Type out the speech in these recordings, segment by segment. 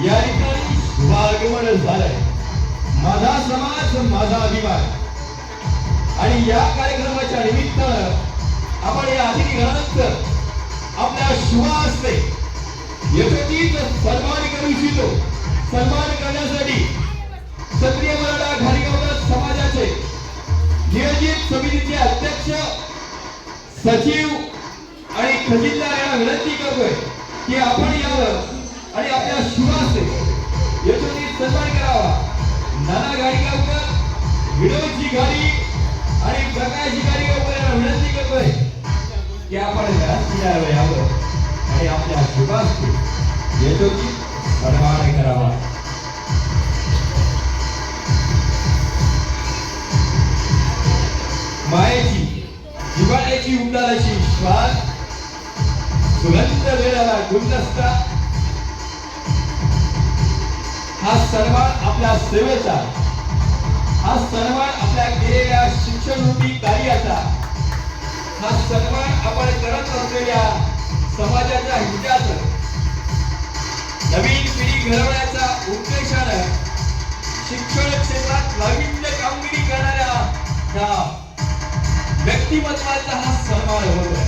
या ठिकाणी शुभागमन झालंय. माझा समाज माझा अभिमान. आणि या कार्यक्रमाच्या निमित्तानं आपण या अतिथीगणांचं आपल्या शुभ हस्ते यशोचित सन्मान करू इच्छितो. सन्मान करण्यासाठी क्षत्रिय मराठा घाणीगावकर समाजाचे नियोजित समितीचे अध्यक्ष, सचिव आणि खजिनदार यांना विनंती करतोय की आपण यावं आणि आपल्या शुभ हस्ते यशोचित सन्मान करावा. नाना घाणीगावकर, विनोदजी घाणी आणि प्रकाशजी घाणीगावकर यांना विनंती करतोय की आपण यावं आणि आपल्या शुभ हस्ते यशोचित सन्मान करावा. मायेची जिव्हाळ्याची उमदार अशी श्वास, सुगंध देणारा गुलदस्ता, हा सन्मान आपल्या सेवेचा, हा सन्मान आपल्या केलेल्या शिक्षणरूपी कार्याचा, हा सन्मान आपण करत असलेल्या समाजाच्या हिताचं, नवीन पिढी घडवण्याचा नाविन्य कामगिरी करणाऱ्या या व्यक्तिमत्वाचा हा सन्मान होतोय.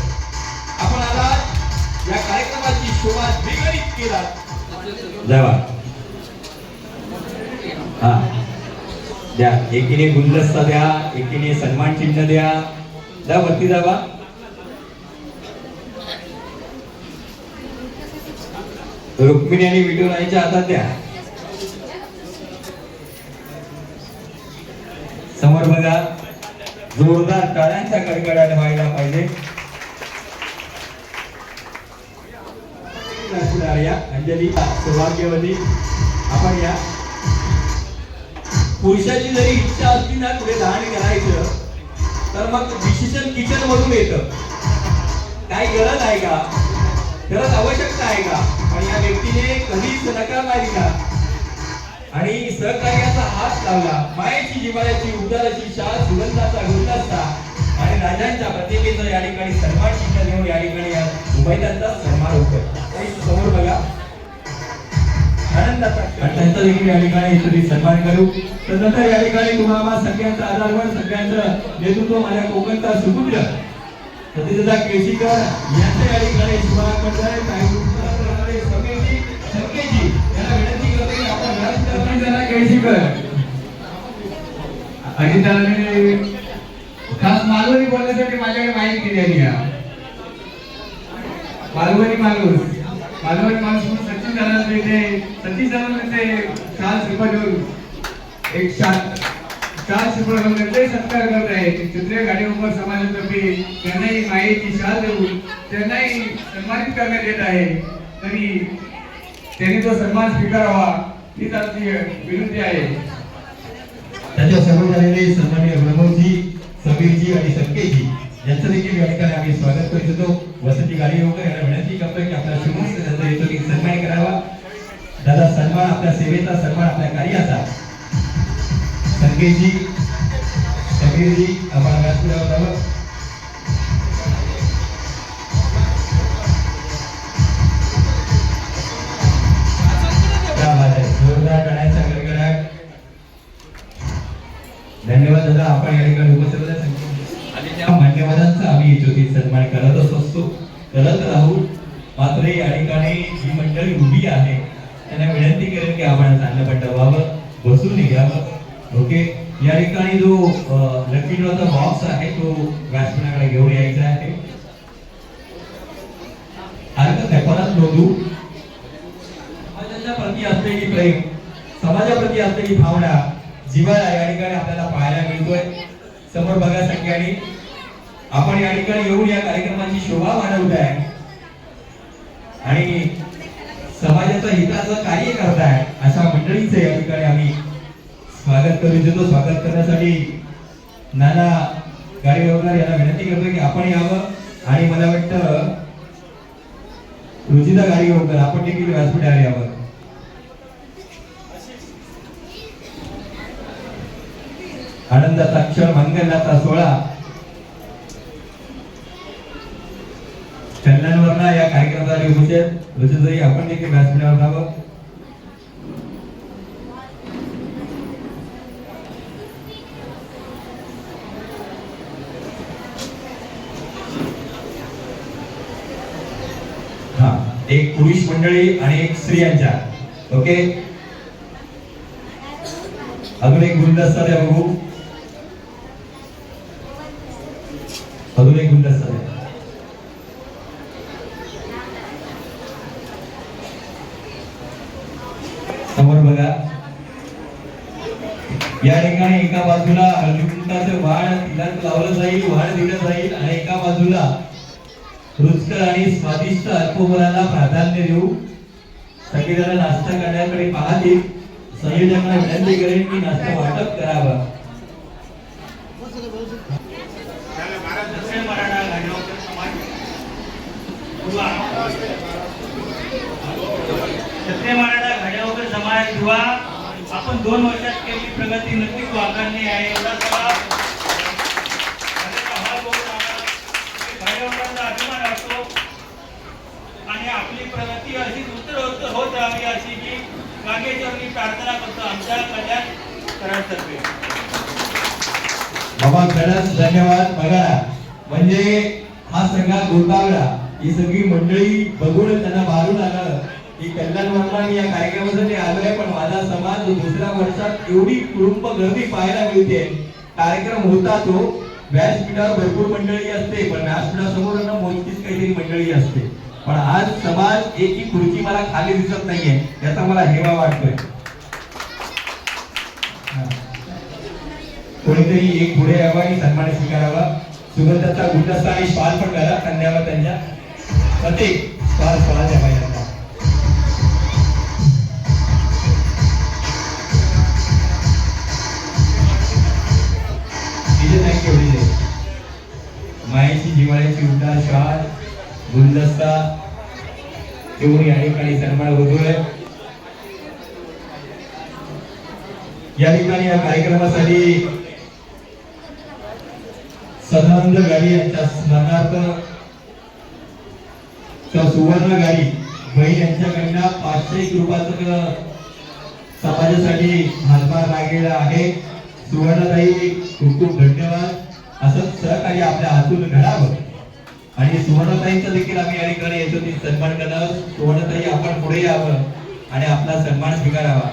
आपण आता या कार्यक्रमाची शोभा द्विगुणित केला. जावा हा द्या, एकीने गुलदस्ता द्या, एकीने सन्मान चिन्ह द्या. जा वरती जावा. रुक्मिणी आणि विठुरायाच्या हातात द्या. समोर बघा, जोरदार टाळ्यांचा कडकडाट व्हायला पाहिजे. अंजली सौभाग्यवती, आपण या. पुरुषाची जरी इच्छा असली ना पुढे दान करायचं तर मग डिसिजन किचन मधून येतं. काय गरज आहे का, गरज आवश्यकता आहे का? पण या व्यक्तीने कधीच नकार नाही दिला आणि सहकार्याचा हात लावला. मायेची जिव्हाळ्याची उदाराची शाल, सुगंधाचा गुलदस्ता आणि राजांच्या प्रतिमेचा या ठिकाणी सन्मान चिन्ह देऊन या ठिकाणी या उभयतांचा सन्मान होतोय. समोर बघा, आनंदाचा आणि त्यांचा देखील या ठिकाणी तुम्ही सन्मान करू. तदनंतर या ठिकाणी तुम्हाला सगळ्यांचा आधारवर सगळ्यांचं नेतृत्व माझ्या कोकणचा सुपुत्र सतीदादा केळशीकर यांच्या या ठिकाणी शुभारंभ करताय. संकेतजी यांना विनंती करतो की आपण जरा केळशीकर आणि त्याने खास मालवणी बोलण्यासाठी माझ्याकडे माहिती दिलेली आहे. मालवणी माणूस म्हणून सचिन दादा इथे सतीश दादा ते शाल श्रीपद एक शाल श्रीपद ते सत्कार करत आहे. चित्रे गाडीवर समाजातर्फे त्यांनाही माहिती शाल देऊन त्यांनाही सन्मानित करण्यात येत आहे. तरी त्यांनी तो सन्मान स्वीकारावा हीच आमची विनंती आहे. त्याच्या समोर झालेले सन्माननीय ब्रह्मजी, समीरजी आणि संकेतजी यांचं देखील या ठिकाणी आम्ही स्वागत करीत होतो. वसंती गाडी वगैरे यांना विनंती करतोय की आपला शुभमस्त त्यांचा येतो की सन्मान करावा. दादा सन्मान आपल्या सेवेचा, सन्मान आपल्या कार्याचा. संकेतजी, समीरजी आम्हाला व्यासपीठावर जावं. जोरदार टाळ्यांचा गडगडाट. धन्यवाद दादा, आपण या ठिकाणी उपस्थित होता. मान्यवरांचा आम्ही ज्योती सन्मान करतच असतो, करत राहू. मात्र या ठिकाणी जी मंडळी उभी आहे त्यांना विनंती करेन की आपण चांगलं पटवावं, बसून घ्यावं. ओके, या ठिकाणी जो लकी ड्रॉचा बॉक्स आहे तो व्यासपीठाकडे घेऊन यायचा आहे. परत नोंदू. समाजाच्या प्रती असलेली प्रेम, समाजाप्रती असलेली भावना, जिव्हाळा या ठिकाणी आपल्याला पाहायला मिळतोय. समोर बघा सगळ्यांनी, आपण या ठिकाणी येऊन या कार्यक्रमाची शोभा वाढवत आहे आणि समाजाचं हिताचं कार्य करताय अशा मंडळींचं या ठिकाणी आम्ही स्वागत करू इच्छितो. स्वागत करण्यासाठी नाना गाडी व्यवहार यांना विनंती करतो की आपण यावं आणि मला वाटतं रुचिता गाडी व्यवहार आपण देखील व्यासपीठावर यावं. आनंदाचा क्षण, मंगलाचा सोहळा कल्याणवरना या कार्यक्रमाला उपस्थित रुचिताई आपण देखील व्यासपीठावर जावं. एक पुरुष मंडळी आणि एक स्त्रियांच्या. ओके, अजून एक गुलदस्ता द्या बघू. अजून एक गुलदस्ता द्या. समोर बघा, या ठिकाणी एका बाजूला हळदीकुंकाचं वाण तिलक लावलं जाईल, वाण दिलं जाईल आणि एका बाजूला रुचकर आणि स्वादिष्ट अल्कोहोलाला प्राधान्य देऊ. सगळेजण नाश्ता करण्याकडे पाहतील. संयोजकांना विनंती करेन की नाश्ता वाटप करावा. क्षत्रिय मराठा घाड्यावकर समाज युवा आपण 2 वर्षात केलेली प्रगती नक्कीच वाखाणणी आहे. एवढा सगळा अभिमान असतो आणि आपली प्रगती अशी उत्तर होत राहावी अशी मी मागेच्यावर प्रार्थना करतो. आमच्या कल्याण कराडतर्फे. बाबा खरंच धन्यवाद. बघा म्हणजे हा सगळा गोतावळा ही सगळी मंडळी बघून त्यांना भारून आलं की कल्याण वर्मा या कार्यक्रमासाठी आलोय, पण माझा समाज दुसऱ्या वर्षात एवढी कुटुंब गर्दी पाहायला मिळते. कार्यक्रम होता तो व्यासपीठावर भरपूर मंडळी असते, पण व्यासपीठासमोर ना मोजकीच काहीतरी मंडळी असते. पण आज समाज एकही खुर्ची मला खाली दिसत नाहीये, याचा मला हेवा वाटतोय. कोणीतरी एक पुढे यावा आणि सन्मान स्वीकारावा. सुगंधाचा गुलदस्ता आणि श्वाल पण करा कन्यावर त्यांच्या प्रत्येक श्वाल द्या पाहिजे. थँक्यू. मायेची जिवाळ्याची उड्डाण श्वाल गुलदस्ता देऊन या ठिकाणी सन्मान होतोय. या ठिकाणी या कार्यक्रमासाठी सदानंद गाडी यांच्या स्मरणार्थ सुवर्ण गाडी बहीण यांच्याकडनं 501 रुपयाचं समाजासाठी हातभार लागलेला आहे. सुवर्णताई खूप खूप धन्यवाद. असं सहकार्य आपल्या हातून घडावं आणि सुवर्णताईंचा देखील आम्ही या ठिकाणी येतो ती सन्मान करणार. सुवर्णताई आपण पुढे यावं आणि आपला सन्मान स्वीकारावा.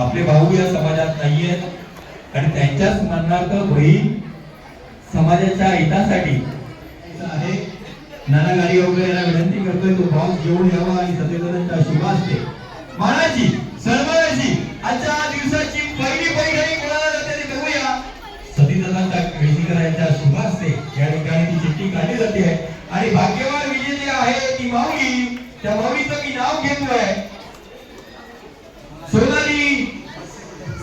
आपले भाऊ या समाजात नाहीयेत आणि त्यांच्या स्मरणार्थ बहीण समाजाच्या हितासाठी आहे. नाना गाडी वगैरे याला विनंती करतोय तो बॉक्स घेऊन यावा आणि सत्यदादांच्या शुभ हस्ते मानाची सन्मानाची आजच्या दिवसाची पहिली पैठणी कोणाला जाते ते बघूया. सतीदादांच्या केळशीकर यांच्या शुभ हस्ते या ठिकाणी ती चिठ्ठी काढली जाते आणि भाग्यवान विजेते आहे ती माऊली. त्या माऊलीचं मी नाव घेतोय सोनाली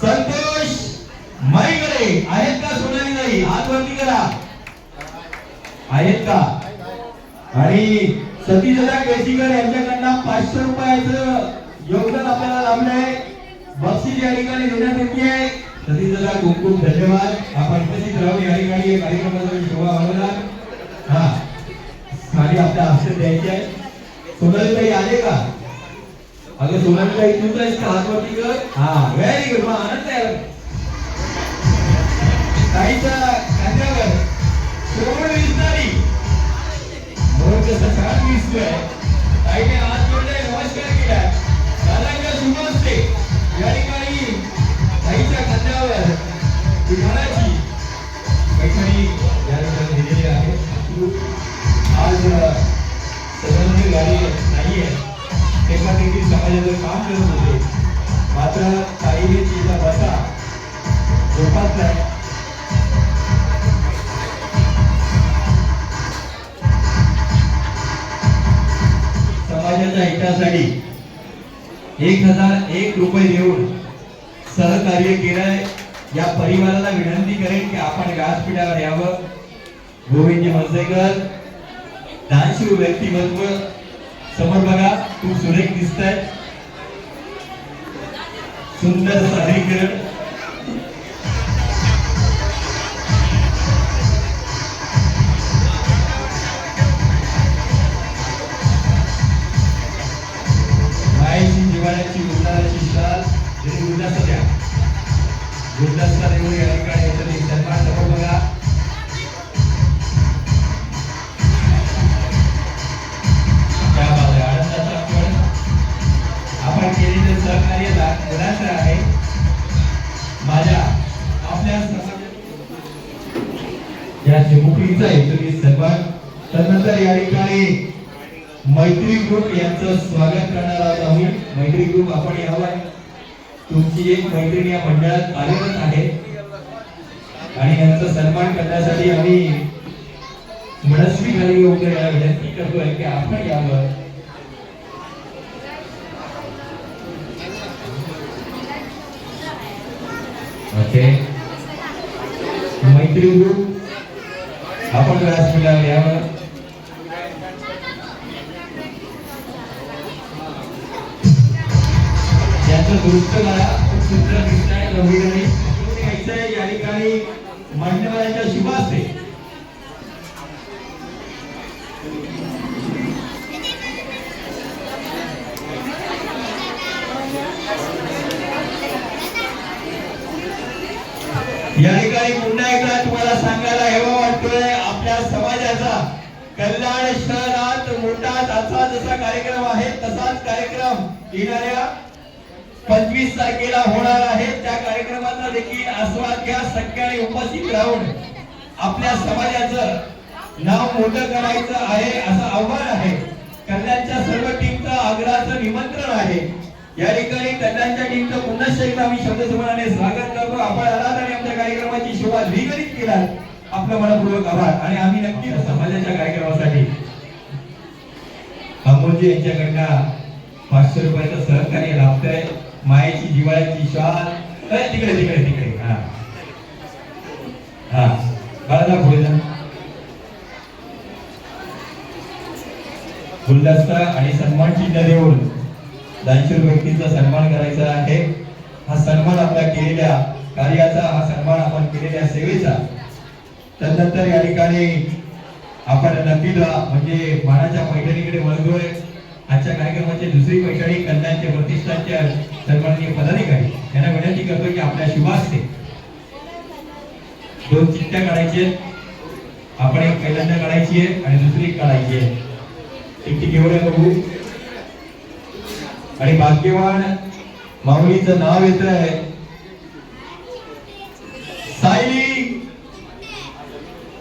संतोष माईकडे. आहेत का सोनाली ताई? हात वरती करा. आहेत का? आणि सतीदादा केळशीकर यांच्याकडनं 500 रुपयाचं योगदान आपल्याला लाभलंय. बक्षीस या ठिकाणी देण्यात येते आहे. सतीदादा खूप खूप धन्यवाद. आपण उपस्थित राहून या ठिकाणी कार्यक्रमाचा शोभा वाढवला. हा साडी आपल्या हस्ते द्यायची आहे. सोनाली ताई आले का? अगं सोनाली ताई तूच आहेस का? हात वरती कर. हा व्हेरी गुड. आनंद आहे ताईच्या खांद्यावर सोड दिसणारी मोर कसं छान दिसतोय. ताईने हात जोडले नमस्कार केला. दादांच्या शुभ हस्ते या ठिकाणी ताईच्या खांद्यावर विधानाची पैठणी या ठिकाणी दिलेली आहे. आज सगळ्यांची गाडी नाहीये, तेव्हा देखील समाजाचं काम करत होते. मात्र ताईने तिचा बसा जोपासलाय. समाजाच्या हितासाठी 1001 रुपये देऊन सहकार्य केलंय. या परिवाराला विनंती करेन की आपण व्यासपीठावर यावं. गोविंदजी मजलेकर दानशूर व्यक्तिमत्व समोर बघा. खूप सुरेख दिसतंय. सुंदर सादरीकरण. मायेची जिवाळ्याची उन्हाळ्याची शाल तरी गुलदस्ता द्या. गुलदस्ता देऊन या ठिकाणी येतो सन्मान समोर बघा. आनंदाचा क्षण. आपण केलेलं सहकार्य गुणाचं आहे. माझ्या आपल्या या चिमुकलीचा हेतू सन्मान. त्यानंतर या ठिकाणी मैत्री ग्रुप यांचं स्वागत करणार आहोत आम्ही. मैत्री ग्रुप आपण यावं. तुमची एक मैत्रीण या मंडळात कार्यरत आहे आणि यांचा सन्मान करण्यासाठी आम्ही मनस्वी गाडी वगैरे याला विनंती करतोय की आपण यावं. ओके. मैत्री ग्रुप आपण व्यासपीठावर यावं. याचं दुरुस्त करा. खूप सुंदर दिसत आहे. रविवारी या ठिकाणी मान्यवरांच्या शुभ हस्ते या ठिकाणी पुन्हा एकदा तुम्हाला सांगायला हेवा वाटतोय, आपल्या समाजाचा कल्याण शहरात मोठा असा जसा कार्यक्रम आहे तसाच कार्यक्रम येणाऱ्या 25 तारखेला होणार आहे. त्या कार्यक्रमाचा देखील आस्वाद घ्या. सगळ्यांनी उपस्थित राहून आपल्या समाजाचं नाव मोठं करायचं आहे असं आव्हान आहे. कल्याणच्या सर्व टीमचं आग्रहाचं निमंत्रण आहे. या ठिकाणी कल्याणच्या टीमचं पुन्हा एकदा मी शब्दसमानाने स्वागत करतो. आपण आलात आणि आमच्या कार्यक्रमाची शोभा द्विगुणित केलात. आपलं मनपूर्वक आभार. आणि आम्ही नक्की समाजाच्या कार्यक्रमासाठी अमोलजी यांच्याकडनं 500 रुपयाचं सहकार्य लाभतंय. मायेची जिवाळ्याची शाल तिकडे तिकडे तिकडे हा हा बाळाला पुढे जा. गुलदस्ता आणि सन्मान चिन्ह देऊन 200 व्यक्तींचा सन्मान करायचा आहे. हा सन्मान आपल्या केलेल्या कार्याचा, हा सन्मान आपण केलेल्या सेवेचा. त्यानंतर या ठिकाणी आपण नक्कीला म्हणजे मानाच्या पैठणीकडे वळतोय. आजच्या कार्यक्रमाची दुसरी पैठणी कल्याणचे प्रतिष्ठानचे सन्माननीय पदाधिकारी यांना विनंती करतो की आपल्या शुभ हस्ते 2 चिठ्ठ्या काढायची आहेत. आपण एक पहिल्यांदा काढायची आहे आणि दुसरी काढायची आहे. चिठ्ठी घेऊन या बघू. आणि भाग्यवान माऊलीचं नाव येत आहे सायली.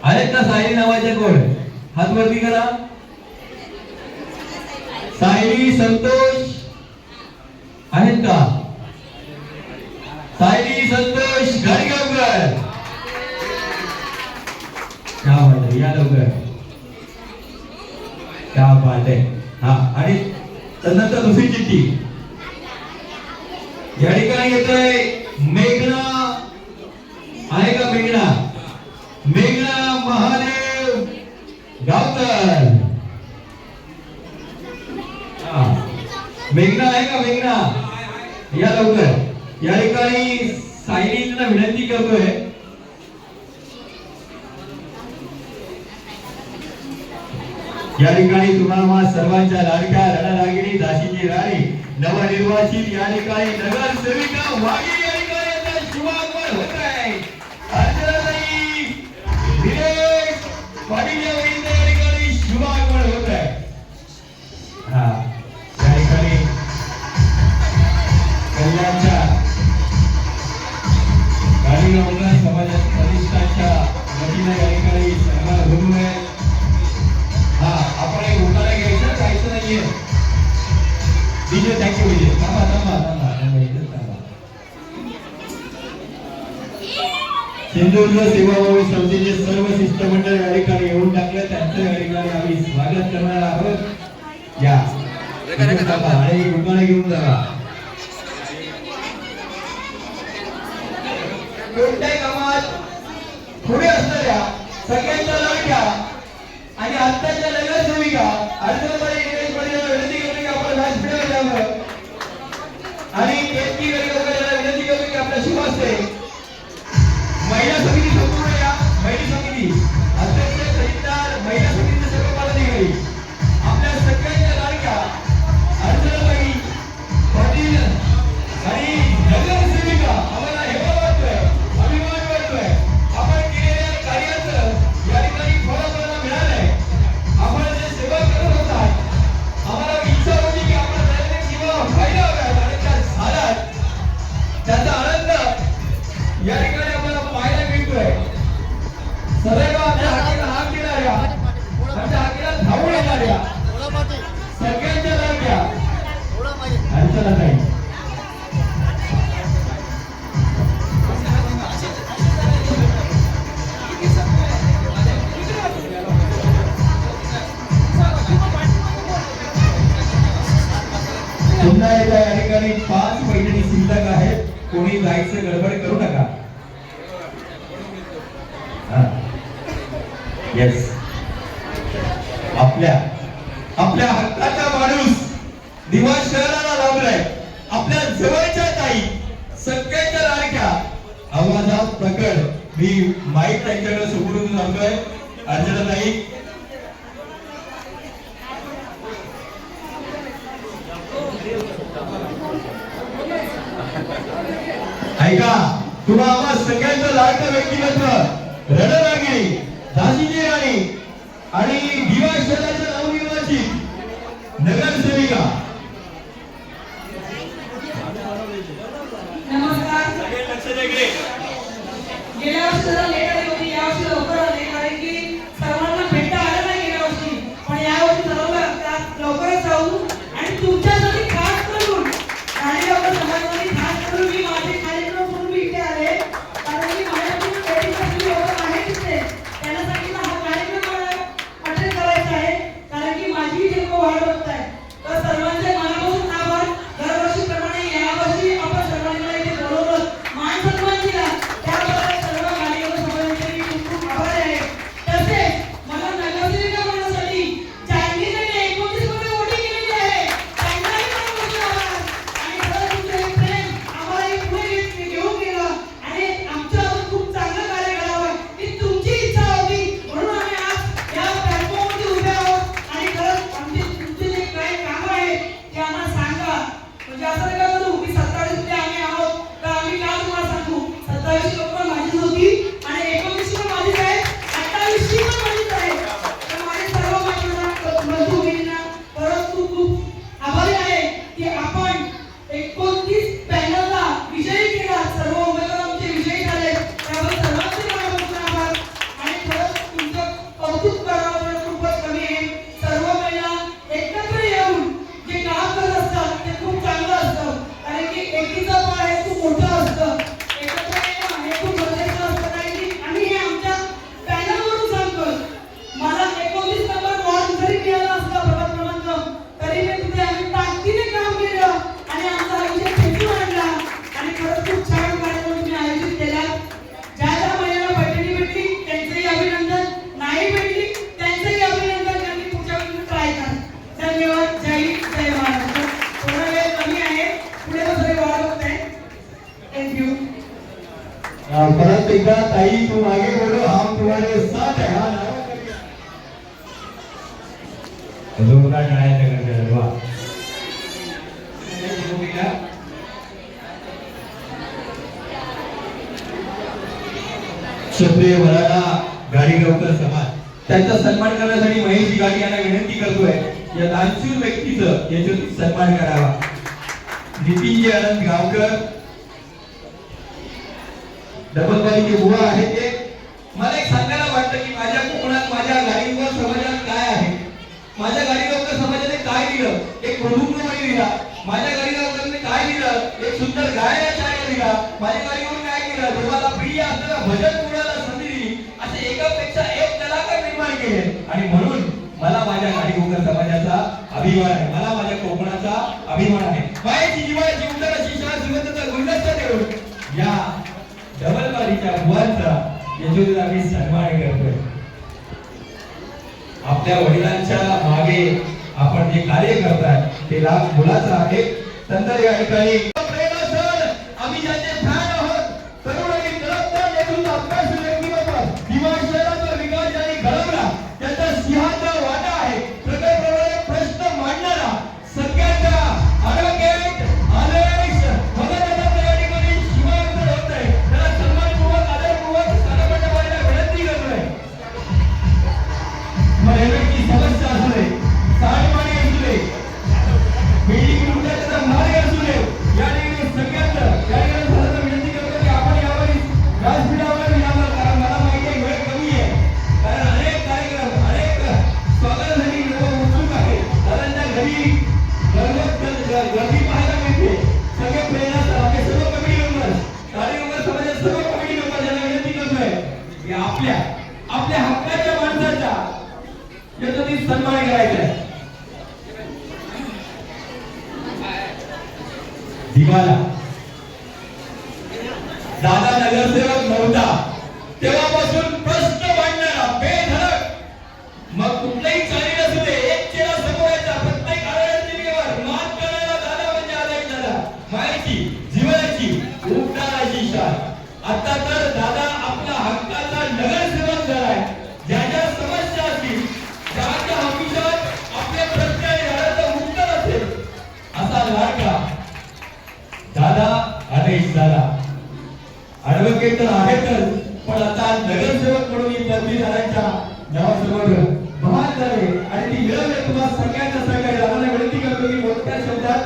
आहेत ना सायली नावाचे कोण? हात वरती करा. सायली संतोष आहेत का? सायली संतोष गाडीगावकर. क्या बात आहे, या लवकर. क्या बात आहे. हा आणि त्यानंतर दुसरी चिठ्ठी या ठिकाणी येतोय मेघना. आहे का मेघना? मेघना महादेव गावकर. मेघना आहे का? मेघना या लवकर. या ठिकाणी सायलींना विनंती करतोय या ठिकाणी तुम्हाला सर्वांच्या लाडक्या रणरागिणी झाशीची राणी नवनिर्वाचित या ठिकाणी नगरसेविका वाघी या ठिकाणी आता शुभागमन होत आहे. अर्चनाताई दिनेश पाटील या ठिकाणी शुभागमन होत आहे. हा या ठिकाणी कल्याणच्या गाडीगावकर समाज प्रतिष्ठानच्या वतीने या ठिकाणी सन्मान होत आहे. हा आपण एक उतारा घ्यायचं, जायचं नाहीये. विजय थँक्यू. विजय थांबा थांबा थांबा इथेच थांबा. सिंधुदुर्ग सेवाभावी समितीचे सर्व शिष्टमंडळ या ठिकाणी येऊन टाकले. त्यांचं या ठिकाणी आम्ही स्वागत करणार आहोत. या आणि उतारा घेऊन जा. कोणत्याही कामात पुढे असणाऱ्या सगळ्यांच्या लाडक्या आणि आत्ताच्या नगरसेविका अर्चनाताई दिनेश पाटील विनंती करतो की आपण व्यासपीठावर जावं. आणि केतकी गाडीगावकर विनंती करतो की आपल्या शुभ हस्ते महिला समिती संपूर्ण या महिला समिती अध्यक्ष सहितदार महिला समितीचे सर्व पदाधिकारी आपल्या सगळ्यांच्या लाडक्या अर्चनाताई पाटील आणि नगरसेविका आम्हाला हेवा वाटतोय, अभिमान वाटतोय. आपण केलेल्या कार्याचं या ठिकाणी फळ आपल्याला मिळालंय. आपण जे सेवा करत होतात आम्हाला इच्छा होती की आपण त्याने सेवा व्हायला हव्यात आणि त्या झाल्यात. त्याचा आनंद या ठिकाणी आपल्याला पाहायला मिळतोय. सदैव आपल्या हाकेला हाक देणाऱ्या, आमच्या हाकेला धावून येणाऱ्या सगळ्यांच्या लाडक्या अर्चनाताई. पुन्हा एकदा या ठिकाणी 5 पैठणी शिल्लक आहेत. कोणी जायचं गडबड करू नका. येस आपल्या हक्काचा माणूस दिवस शहराला लाभलाय. आपल्या जवळच्या ताई सगळ्यांच्या लाडक्या आवाजात प्रकट मी माईक त्यांच्याकडे सोडून जातोय. अर्चनाताई ऐका तुम्हा आम्हा सगळ्यांचं लाडकं व्यक्तिमत्व रणरागिणी झाशीची राणी आणि दिवा शहराच्या नवनिर्वाचित नगरसेविका नमस्कार. सगळे लक्ष द्या इकडे. गेल्या वर्षी जरा लेट आली होती, या वर्षी लवकर आले कारण की सर्वांना भेटता आलं नाही गेल्या वर्षी, पण या वर्षी ठरवलं लवकरच जाऊ आणि तुमच्यासाठी खास करून गाडीगावकर समाजासाठी खास करून मी माझे कार्यक्रम म्हणून मी इथे आले कारण की माझ्याकडून वेळेसाठी लोक आहेत इथे त्यांना सांगितलं हा कार्यक्रम अटेंड करायचा आहे कारण की माझी जन्म वाढ होत आहे. तर सर्वांचे मनापासून आभार. दरवर्षीप्रमाणे यावर्षी आपण सर्वांनी मला इथे बोलवलं, मान सन्मान दिला, त्याबद्दल सर्व गाडीगावकर समाजाचे मी खूप खूप आभारी आहे. तसेच मला नगरसेविका बनण्यासाठी जान्हवीने 29 मध्ये वोटिंग केलेली आहे. त्यांनाही मनापासून आभार. आणि खरंच तुमचं हे प्रेम आम्हालाही पुढे घेऊन गेलं आणि आमचं अजून खूप चांगलं कार्य करावं ही तुमची इच्छा होती म्हणून आम्ही आज या प्लॅटफॉर्मवरती उभे आहोत. आणि खरंच तुमचे जे काही कामं आहेत ते आम्हाला सांगा. म्हणजे असं नका करू की 27 मध्ये आम्ही आहोत तर आम्ही का तुम्हाला सांगू. 27 लोक पण माझीच होती आणि 29 पण माझीच आहे, 28 पण माझीच आहे. तर माझे सर्व बंधू-भगिनींना खरंच खूप खूप आभारी आहे की आपण 29 पॅनलला विजयी केला. सर्व उमेदवार आमचे विजयी झाले, त्याबद्दल सर्वांचे मनापासून आभार. आणि खरंच तुमचं कौतुक करावं एवढं खूपच कमी आहे. सर्व महिला एकत्र येऊन जे काम करत असतात ते खूप चांगलं असतं कारण की एकीचं बळ हे खूप मोठं असतं. एकत्र येणं हे खूप गरजेचं असतं कारण की आम्ही हे आमच्या पॅनलवरून सांगतो. मला 29 नंबर वॉर्ड जरी मिळाला असला प्रभाग क्रमांक तरी मी तिथे आम्ही ताकदीने काम केलं आणि आमचा हा विजय खेचून आणला. आणि खरंच खूप छान कार्यक्रम तुम्ही आयोजित केला. ज्या ज्या महिलांना पैठणी भेटली त्यांचंही अभिनंदन, नाही भेटली त्यांचंही अभिनंदन. त्यांनी पुढच्या वेळी ट्राय करा. धन्यवाद. जय हिंद, जय महाराष्ट्र. थोडा वेळ कमी आहे, पुढे सगळे वाढ होत आहे. थँक्यू. परत एकदा ताई तुम आगे बोलो हम तुम्हारे साथ है. हा नारा जोरदार टाळ्या करतात. वा क्षत्रिय मराठा गाडीगावकर समाज त्यांचा सन्मान करण्यासाठी महेश गाडी यांना विनंती करतोय या दानशूर व्यक्तीचं याच्यातून सन्मान करावा. नितीनजी आनंद गावकर डबलवाडीचे बुवा आहेत ते. मला एक सांगायला वाटतं की माझ्या कोकणात माझ्या गाडीगावकर समाजात काय आहे, माझ्या गाडीगावकर समाजाने काय दिलं. एक मृदुंगमणी दिला, माझ्या गाडीगावकरने काय दिलं, एक सुंदर गायनाचार्य दिला, माझ्या गाडीगावकर काय केलं, देवाला प्रिय असलेला भजन गुणाला संधी दिली. असे एकापेक्षा एक कलाकार निर्माण केले. आणि म्हणून मला माझ्या गाडीगावकर समाजाचा अभिमान आहे, मला माझ्या कोकणाचा अभिमान आहे. मायेची जीवाची उंदर अशी शान श्रीमंतचा गुलदस्ता देऊन या डबलवाडीच्या बुवांचा याच्यातून आम्ही सन्मान करतोय. आपल्या वडिलांच्या मागे आपण जे कार्य करताय ते लाभ मुलाचं आहे. नंतर या ठिकाणी आम्ही ज्याचे फॅन आहोत तरुण आणि तडफदार नेतृत्व अभ्यास व्यक्तिमत्व दिवा शहराचा विकास ज्यांनी घडवला त्याचा सिंहाचा वाटा आहे. प्रकल्पावर प्रश्न मांडणारा सगळ्यांचा आरोग्यात आलेश मदत या ठिकाणी शिवांतर होत आहे. त्याला सन्मानपूर्वक आदरपूर्वक स्थानपट्टवाडीला विनंती करतोय. रेल्वेची समस्या असू दे, सांडपाणी असू दे, बिल्डिंग लुटण्याचा मार्ग असू दे, या ठिकाणी सगळ्यांना या ठिकाणी सर्वांना विनंती करतो की आपण यावर व्यासपीठावर यावं. कारण मला माहिती आहे वेळ कमी आहे, कारण अनेक कार्यक्रम अनेक स्वागतासाठी लोक उत्सुक आहेत. दादांच्या घरी गर्दी पाहायला मिळते. सगळे प्रेरणा आपले सर्व कमिटी मेंबर गाडीगावकर समाजाचे सर्व कमिटी मेंबर यांना विनंती करतोय की आपल्या हक्काच्या माणसाच्या याचा सन्मान करायचा आहे. दिवाला दादा नगरसेवक नव्हता तेव्हापासून प्रश्न मांडणारा बेधडक, मग कुठलाही चाली असू दे, एक चेहरा समोरचा प्रत्येक अडचणीवर मात करणारा दादा म्हणजे आदर्श दादा. माहिती जीवनाची उठणाराची शान. आता तर दादा आपला हक्काचा नगरसेवक झालाय. ज्याच्या समस्या असतील, ज्याच्या हमीशात आपले प्रश्न याचं उत्तर असेल असा लाडका दादा आदेश दादा ऍडव्होकेट तर आहेतच, पण आता नगरसेवक म्हणून ही पदवी झाल्याच्या नावासमोर महान झाले आणि ती मिळवले. तुम्हाला सगळ्यांना सहकार्य दादांना विनंती करतो की मोठ्या शब्दात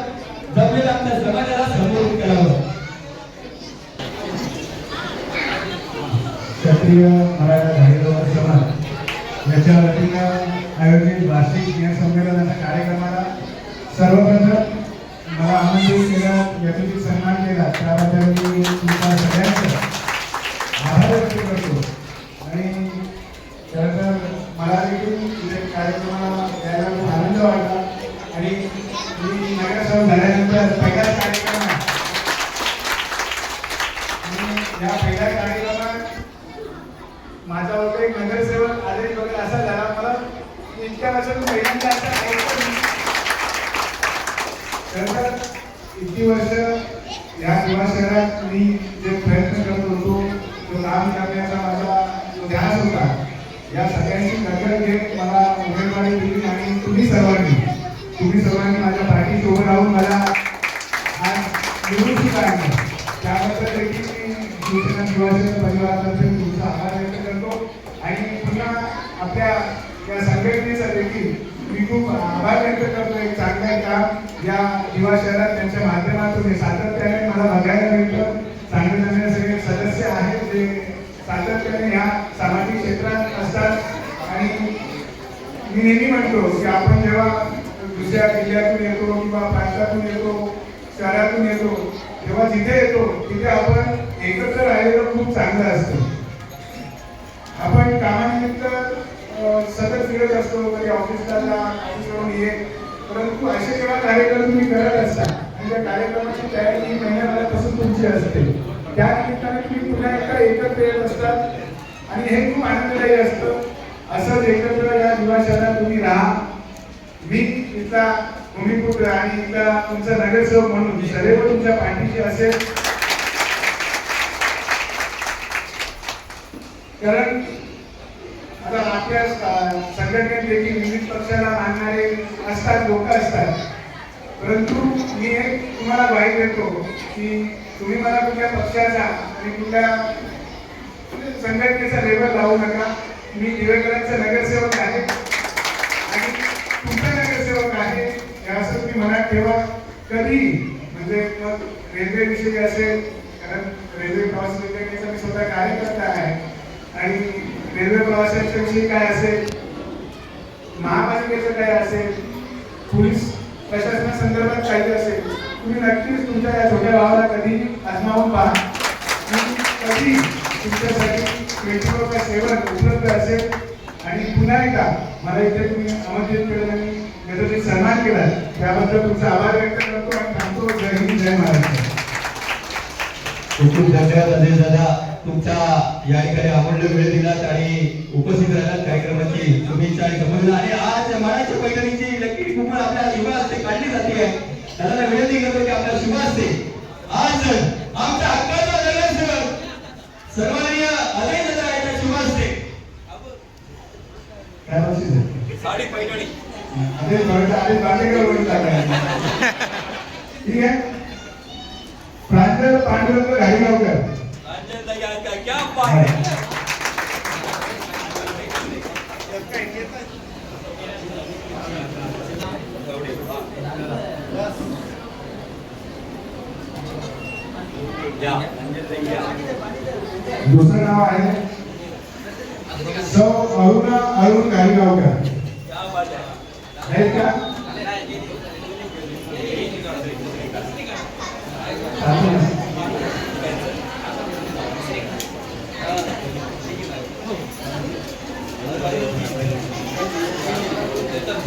जमलेल्या आपल्या समाजाला संबोधित करावं. क्षत्रिय मराठा धारीवर समाज याच्या वतीनं आयोजित वार्षिक स्नेहसंमेलनाच्या कार्यक्रमाला सर्वप्रथम मला आमंत्रित केलं, यथोचित सन्मान केला त्याबद्दल मी तुमच्या सगळ्यांचं आभार व्यक्त करतो. आणि खरं तर मला देखील इथे कार्यक्रमाला यायला खूप आनंद वाटला आणि मी नगरसेवक झाल्यानंतर पहिलाच कार्यक्रम आहे आणि या पहिल्या कार्यक्रमात माझा होता एक नगरसेवक आदेश वगैरे असा झाला. मला इतक्या वर्षातून पहिल्यांदा असा ऐकलं. खरं तर इतकी वर्ष या युवा शहरात मी जे प्रयत्न करत होतो तो काम करण्याचा माझा जो ध्यास होता, या सगळ्यांची दखल घेत मला उमेदवारी दिली आणि तुम्ही सर्वांनी माझ्या पाठीशी उभं राहून मला आज निवडून सुद्धा आणलं. त्याबद्दल देखील मी शिवसेना युवासेना परिवारातर्फे तुमचा आभार व्यक्त करतो आणि पुन्हा आपल्या या संघटनेचा देखील मी खूप आभार व्यक्त करतो. एक चांगलं काम या युवा शहरात त्यांच्या माध्यमातून सातत्याने मला बघायला मिळतं. चांगले चांगले सगळे सदस्य आहेत जे सातत्याने ह्या सामाजिक क्षेत्रात असतात आणि मी नेहमी म्हणतो की आपण जेव्हा दुसऱ्या जिल्ह्यातून येतो किंवा प्रांतातून येतो, शहरातून येतो, तेव्हा जिथे येतो तिथे आपण एकत्र राहिलेलं खूप चांगलं असतं. आपण कामानिमित्त सतत फिरत असतो, कधी ऑफिसला जा, ऑफिसवरून ये, परंतु असे जेव्हा कार्यक्रम तुम्ही करत असता आणि त्या कार्यक्रमाची तयारी महिन्याभरापासून तुमची असते, त्या निमित्ताने तुम्ही पुन्हा एकदा एकत्र येत असतात आणि हे खूप आनंददायी असतं. असंच एकत्र या युवा शहरात तुम्ही राहा. मी इथला भूमिपुत्र आणि इथला तुमचा नगरसेवक म्हणून सदैव तुमच्या पाठीशी असेल. कारण आता आपल्या संघटनेत देखील विविध पक्षाला मानणारे असतात, लोक असतात, परंतु मी एक तुम्हाला ग्वाही देतो की तुम्ही मला कुठल्या पक्षाचा आणि कुठल्या संघटनेचा लेबल लावू नका. मी दिवेकरांचा नगरसेवक आहे आणि तुमचा नगरसेवक आहे हे असं तुम्ही मनात ठेवा. कधी म्हणजे मग रेल्वे विषयी असेल, कारण रेल्वे प्रवास योजनेचा मी स्वतः कार्यकर्ता आहे आणि रेल्वे प्रवासाच्या विषयी काय असेल, महापालिकेचं काय असेल, पोलीस प्रशासनासंदर्भात काही असेल, तुम्ही नक्कीच तुमच्या या छोट्या भावाला कधी आजमावून पहा. कधी तुमच्यासाठी 24 सेवक उपलब्ध असेल. आणि पुन्हा एकदा मला इथे तुम्ही आमंत्रित केलं आणि याचा सन्मान केला त्याबद्दल तुमचा आभार व्यक्त करतो आणि थांबतो. जय हिंद, जय महाराष्ट्र. खूप खूप धन्यवाद अजय दादा, तुमचा या ठिकाणी अमूल्य वेळ दिलात आणि उपस्थित राहिलात. कार्यक्रमाची शुभेच्छा आणि समजला. आणि आज मनाच्या पैठणीची लकी कुंभळ आपल्या युवा हस्ते काढली जाते आहे. दादाला विनंती करतो की आपल्या शुभ हस्ते आज आमच्या हक्काचा नगरसेवक सर्वमान्य अजय दादा यांच्या शुभ हस्ते काय बक्षीस साडी पैठणी आदेश बांडेकर वरून टाकायचं. ठीक आहे. प्रांजल पांडुरंग घाडीगावकर. क्या बात है. दुसरं नाव आहे सौ अरुणा अरुण घाडीगावकर. आहेत का?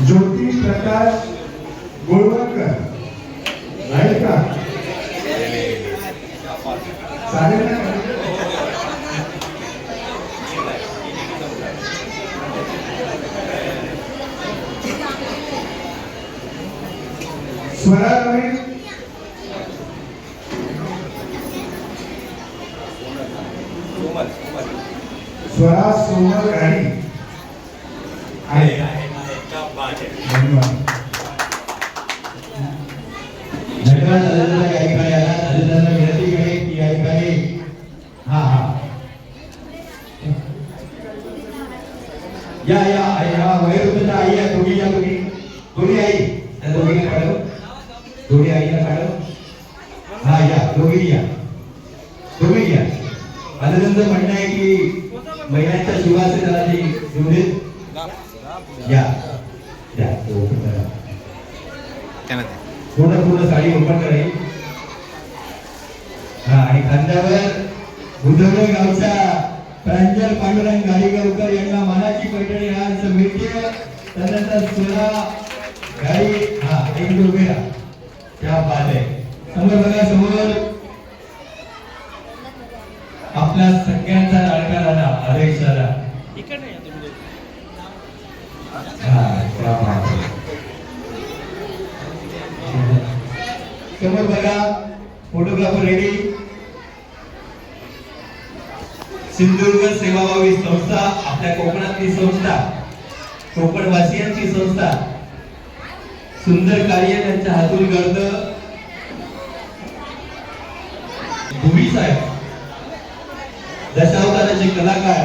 ज्योती प्रकाश गोळवणकर आहेत का? चालेल ना? स्वरा रमेश स्वरा सोमल गाडी आहे. धन्यवाद. अजय दादा या ठिकाणी आला. अजय दादा विनंती करेन की या ठिकाणी या वयोवृद्ध आई या दोघी आई त्या दोघी काढव, दोघी आईला काढव. हा या दोघी या. माझं त्यांचं म्हणणं आहे की महिलांच्या शिवासेना जी घेऊन या पूर्ण साडी ओपन करायची. हा आणि खांद्यावर बुधवड गावचा प्रांजल पांडुरंग गाडीगावकर यांना मानाची पैठणी आज मिळते. त्यानंतर सोळा गाडी हा एक रुपया त्या बात आहे. समोर बघा, समोर आपला सगळ्यांचा लाडका राणा अरेश दादा. समोर बघा फोटोग्राफर रेडी. सिंधुदुर्ग सेवाभावी संस्था, आपल्या कोकणातली संस्था, कोकणवासियांची संस्था, सुंदर कार्य त्यांच्या हातून घडतं. भूमी साहेब दशावताराचे कलाकार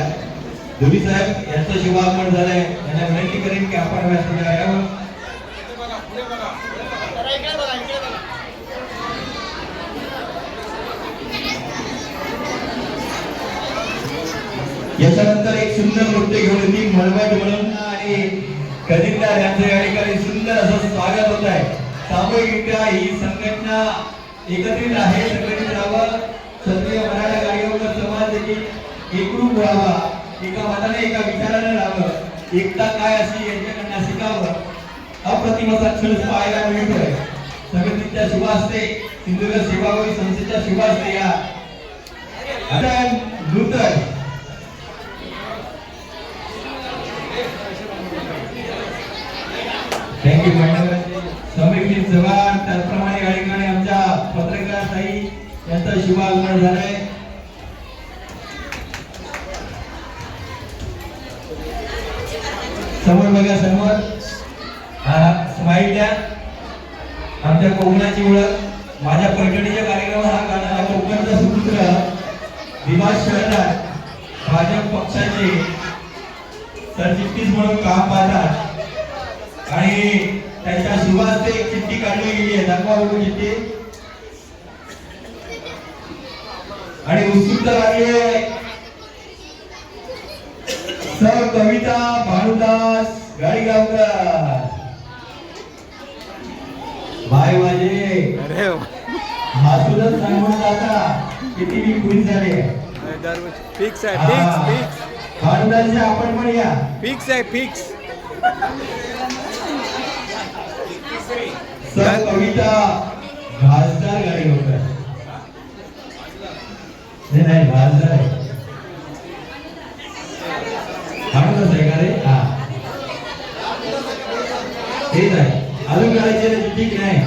धुरी साहेब यांचं शुभागमन झालंय. त्यांना विनंती करेन की आपण व्यासपीठावर यावं. याच्यानंतर एक सुंदर नृत्य घेऊन येतील मळवट म्हणून आणि खजिनदार यांचं या ठिकाणी सुंदर असं स्वागत होत आहे. सामूहिकरित्या ही संघटना एकत्रित आहे. संघटित राहावं, क्षत्रिय मराठा गाडीगावकर समाज देखील एकरूप व्हावा, एका मताने एका विचाराने राहावं, एकता काय अशी यांच्याकडनं शिकावं. अप्रतिम असा क्षण पाहायला मिळतोय. संघटनेच्या शुभास्ते, सिंधुदुर्ग सेवाभावी संस्थेच्या शुभास्ते या आता नूतन थँक्यू मॅडम. समीक्षित जवान त्याचप्रमाणे या ठिकाणी आमच्या पत्रकार ताई यांचं शुभागमन झालंय. समोर बघा, समोर स्माईल द्या. आमच्या कोकणाची ओळख, माझ्या पैठणीच्या कार्यक्रमात हा गाणं कोकणचा सुपुत्र दिवास शहरात भाजप पक्षाचे सरचिटणीस म्हणून काम पाहतात आणि त्यांच्या शुभास्ते एक चिठ्ठी काढली गेली आहे. दाखवा बघू चिठ्ठी. आणि उत्सुकता लागली आहे. सर कविता भानुदास गाडीगावकर भाई माझे हसूनच सांगून जाता किती मी खुश झाले. फिक्स आहे, फिक्स भानुदासचे आपण पण या. फिक्स आहे, फिक्स. सर कविता भाजदार गाडीगावकर नाही भाजदार आहे. भानुदास आहे का रे? हा तेच आहे. अजून करायचे ठीक नाही.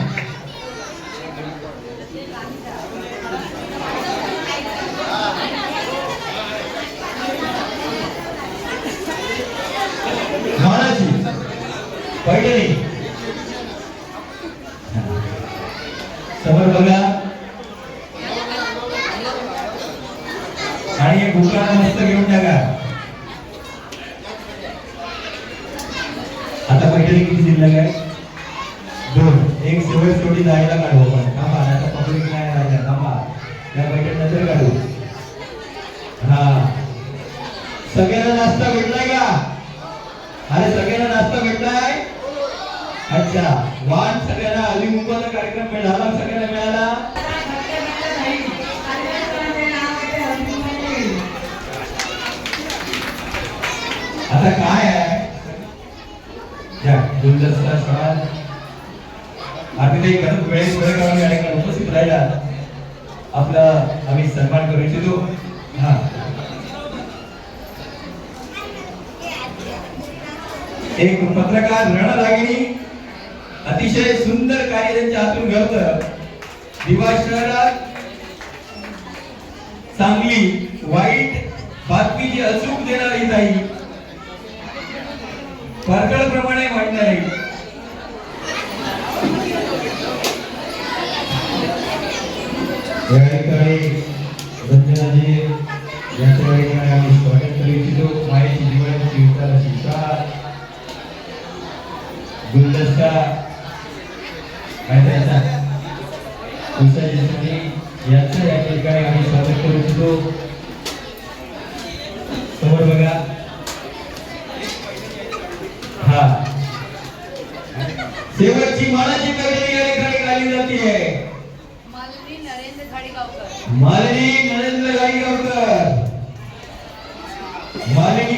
मानाची पैठणी समोर बघा आणि एक भूका मस्त घेऊन टाका. आता पैठणी किती शिल्लक आहे? 2. एक शेवटी जायला काढू आपण. थांबा, आता पब्लिक नाही राहिला. थांबा, या पैठणी नंतर काढू. हा सगळ्यांना नाश्ता भेटलाय का? अरे सगळ्यांना नाश्ता भेटलाय. अच्छा, वाण सगळ्यांना अलिमुखाचा कार्यक्रम मिळाला, सगळ्यांना मिळाला. आता काय आहे गुलदस्ता शाळा आम्ही ते करत वेळेस वेळ काढून या ठिकाणी उपस्थित राहिला आपला आम्ही सन्मान करू इच्छितो. हा एक पत्रकार रणरागिणी अतिशय सुंदर कार्य त्यांच्या हातून घडतं. दिवास शहरात चांगली वाईट बातमीची अचूक देणारी ताई, परकळप्रमाणे मांडणारी, या ठिकाणी रंजनाजी यांच्या ठिकाणी आम्ही स्वागत करू इच्छितो. माहिती जिव्हाळ्याची उतारा शिकार गुलदस्ता मैदानाचा यांचं या ठिकाणी आम्ही स्वागत करू इच्छितो. समोर बघा. हा शेवटची मानाची कविता या ठिकाणी गायली जाते. मालनी नरेंद्र खाडीगावकर. मालिनी नरेंद्र गाडीगावकर.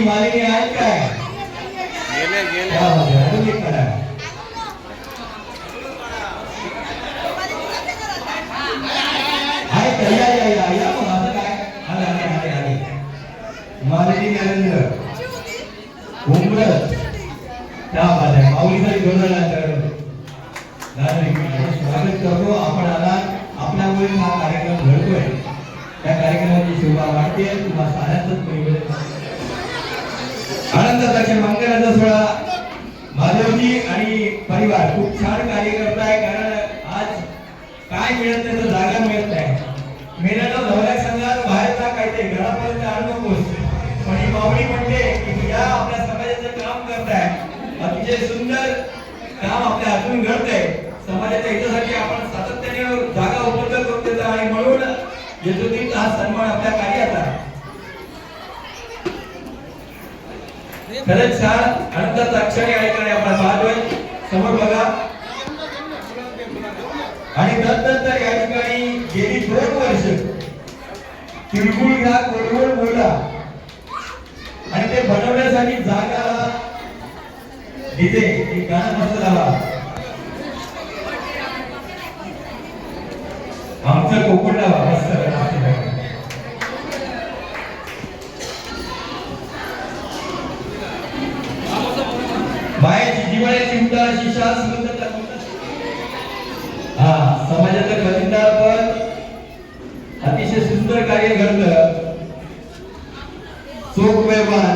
मालिनी आहेत काय? गेले अजून एक करा. आहेत का? या मग असं काय? आले. मालिनी नरेंद्र उमरत त्या बाजूला माऊलीसाठी घेऊन स्वागत करतो. आपण आला आपल्यामुळे हा कार्यक्रम घडतोय. त्या कार्यक्रमाची शोभा वाटते. तुम्हाला साऱ्यांच आनंदाचा मंगळाचा सोहळा माधवजी आणि परिवार खूप छान कार्य करताय. कारण आज काय मिळत नाही तर जागा मिळत नाही. मेल्यानं नवऱ्या संघात बाहेरचा काय ते घरापर्यंत आणू नकोस. पण ही माऊली म्हणते की या आपल्या समाजाचं काम करताय. अतिशय सुंदर काम आपल्या हातून घडतंय. समाजाच्या हितासाठी आपण सातत्याने जागा उपलब्ध करून देतो आणि म्हणून येथून हा सन्मान आपल्या कार्याचा खरंच छान आनंदाचा क्षण या ठिकाणी आपण पाहतोय. समोर बघा. आणि नंतर या ठिकाणी गेली 2 वर्ष तिळगुळ घ्या कोरवड बोला आणि ते बनवण्यासाठी जागा तिथे एक गाणं मस्त लावा. आमचं कोकण लावा मस्त. मायाची जिव्हाळ्याची उतार अशी शान सुंदरता समाजाचं खजिनदार पण अतिशय सुंदर कार्य घडलं. चोख व्यवहार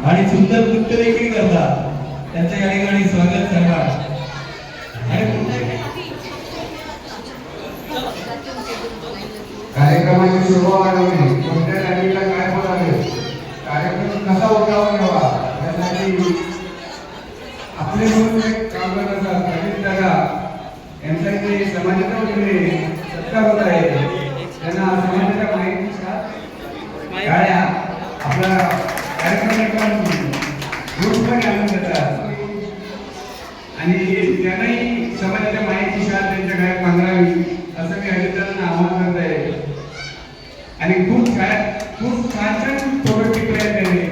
आणि सुंदर नृत्य देखील करतात. त्यांच्या या ठिकाणी स्वागत सन्मान कार्यक्रमाची शोभा वाढवणे, कोणत्या तारीखला काय बोलावे, कार्यक्रम कसा उठावा यासाठी आपले म्हणून एक काम करत असतात. अजित दादा यांचा इथे समाजाच्या वतीने सत्कार होत आहे. त्यांना समाजाच्या माहितीच्या गाड्या आपला कार्यक्रम एकदम ग्रुपमध्ये आणून देतात आणि त्यांनाही समाजाच्या माहिती शाळा त्यांच्या घरात बांधावी असं मी अजितांना आवाहन करत आहे. आणि खूप छान फोटो टिपले आहेत त्यांनी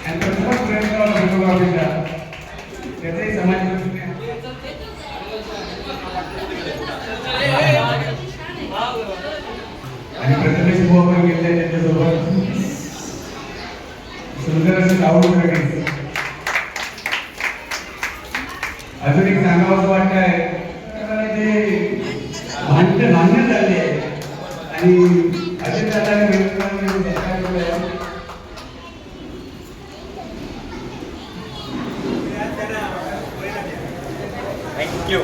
आणि प्रथमच प्रयत्न फोटोग्राफीचा त्याचाही समाज आणि प्रथमेश भाऊ पण गेले त्यांच्यासोबत सुंदर असं आवडून करायचं. अजून एक सांगावं असं वाटतंय ते मान्य झाले आणि अजित दादाने थँक्यू.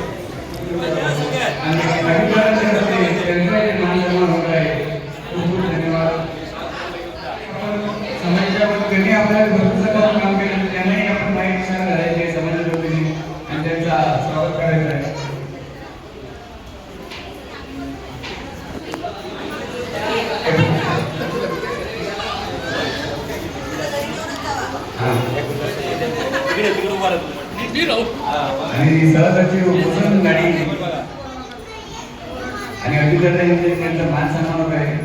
त्यांनी आपल्याला भरपूर काम केलं. त्यांनाही आपण माहिती करायचे समाजाच्या वतीने आणि त्यांचा स्वागत करायचं आहे. आणि सहजाची उपसन गाडी आणि अजितदादा त्यांचा मान सन्मान होत आहे.